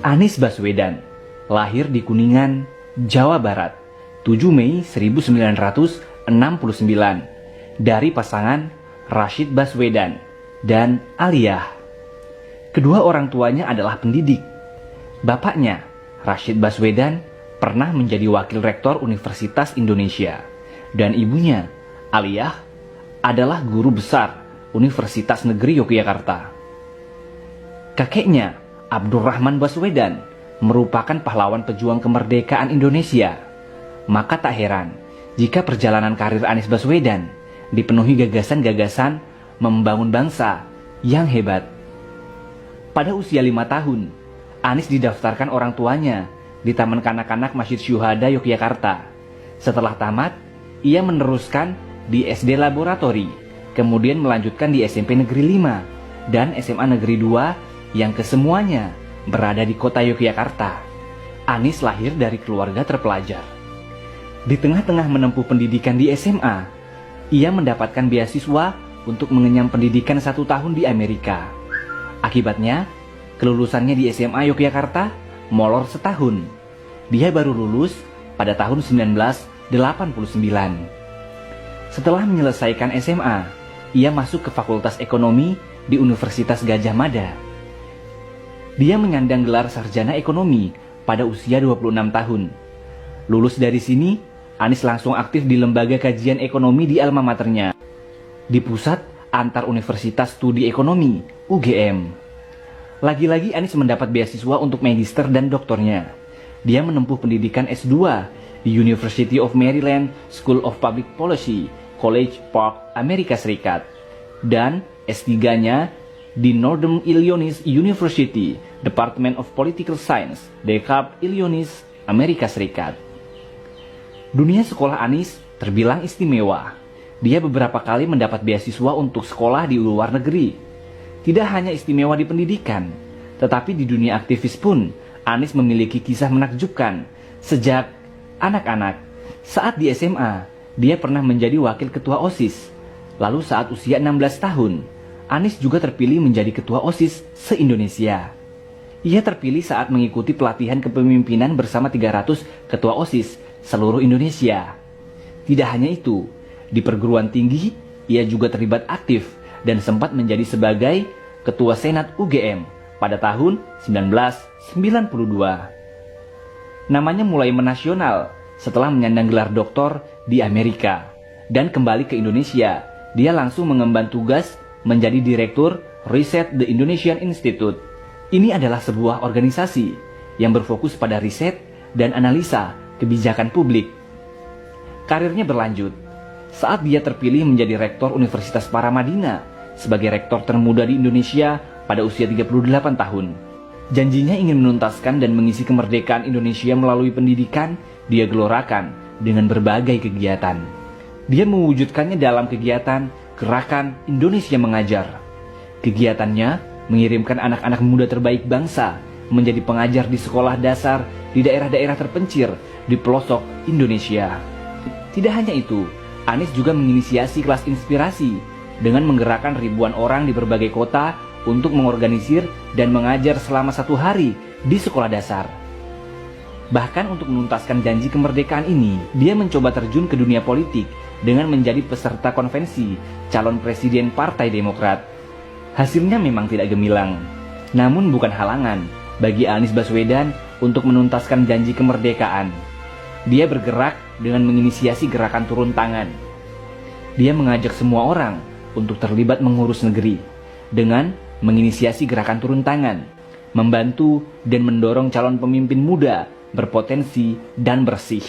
Anies Baswedan lahir di Kuningan, Jawa Barat, 7 Mei 1969 dari pasangan Rashid Baswedan dan Aliyah. Kedua orang tuanya adalah pendidik. Bapaknya, Rashid Baswedan, pernah menjadi wakil rektor Universitas Indonesia, dan ibunya, Aliyah, adalah guru besar Universitas Negeri Yogyakarta. Kakeknya, Abdurrahman Baswedan, merupakan pahlawan pejuang kemerdekaan Indonesia. Maka tak heran jika perjalanan karir Anies Baswedan dipenuhi gagasan-gagasan membangun bangsa yang hebat. Pada usia 5 tahun, Anies didaftarkan orang tuanya di Taman Kanak-kanak Masjid Syuhada Yogyakarta. Setelah tamat, ia meneruskan di SD Laboratori, kemudian melanjutkan di SMP Negeri 5 dan SMA Negeri 2 yang kesemuanya berada di kota Yogyakarta. Anies lahir dari keluarga terpelajar. Di tengah-tengah menempuh pendidikan di SMA, ia mendapatkan beasiswa untuk mengenyam pendidikan 1 tahun di Amerika. Akibatnya, kelulusannya di SMA Yogyakarta molor setahun. Dia baru lulus pada tahun 1989. Setelah menyelesaikan SMA, ia masuk ke Fakultas Ekonomi di Universitas Gadjah Mada. Dia menyandang gelar sarjana ekonomi pada usia 26 tahun. Lulus dari sini, Anies langsung aktif di lembaga kajian ekonomi di alma maternya, di Pusat Antar Universitas Studi Ekonomi, UGM. Lagi-lagi Anies mendapat beasiswa untuk magister dan doktornya. Dia menempuh pendidikan S2 di University of Maryland School of Public Policy, College Park, Amerika Serikat, dan S3-nya di Northern Illinois University, Department of Political Science, DeKalb, Illinois, Amerika Serikat. Dunia sekolah Anies terbilang istimewa. Dia beberapa kali mendapat beasiswa untuk sekolah di luar negeri. Tidak hanya istimewa di pendidikan, tetapi di dunia aktivis pun, Anies memiliki kisah menakjubkan. Sejak anak-anak, saat di SMA, dia pernah menjadi wakil ketua OSIS. Lalu saat usia 16 tahun, Anies juga terpilih menjadi ketua OSIS se-Indonesia. Ia terpilih saat mengikuti pelatihan kepemimpinan bersama 300 ketua OSIS seluruh Indonesia. Tidak hanya itu, di perguruan tinggi, ia juga terlibat aktif dan sempat menjadi sebagai ketua Senat UGM pada tahun 1992. Namanya mulai menasional setelah menyandang gelar doktor di Amerika. Dan kembali ke Indonesia, dia langsung mengemban tugas menjadi Direktur Riset The Indonesian Institute. Ini adalah sebuah organisasi yang berfokus pada riset dan analisa kebijakan publik. Karirnya berlanjut saat dia terpilih menjadi Rektor Universitas Paramadina sebagai rektor termuda di Indonesia pada usia 38 tahun. Janjinya ingin menuntaskan dan mengisi kemerdekaan Indonesia melalui pendidikan, dia gelorakan dengan berbagai kegiatan. Dia mewujudkannya dalam kegiatan Gerakan Indonesia Mengajar. Kegiatannya mengirimkan anak-anak muda terbaik bangsa menjadi pengajar di sekolah dasar di daerah-daerah terpencil di pelosok Indonesia. Tidak hanya itu, Anies juga menginisiasi kelas inspirasi dengan menggerakkan ribuan orang di berbagai kota untuk mengorganisir dan mengajar selama 1 hari di sekolah dasar. Bahkan untuk menuntaskan janji kemerdekaan ini, dia mencoba terjun ke dunia politik dengan menjadi peserta konvensi calon presiden Partai Demokrat. Hasilnya memang tidak gemilang, namun bukan halangan bagi Anies Baswedan untuk menuntaskan janji kemerdekaan. Dia bergerak dengan menginisiasi gerakan turun tangan. Dia mengajak semua orang untuk terlibat mengurus negeri dengan menginisiasi gerakan turun tangan, membantu dan mendorong calon pemimpin muda berpotensi dan bersih.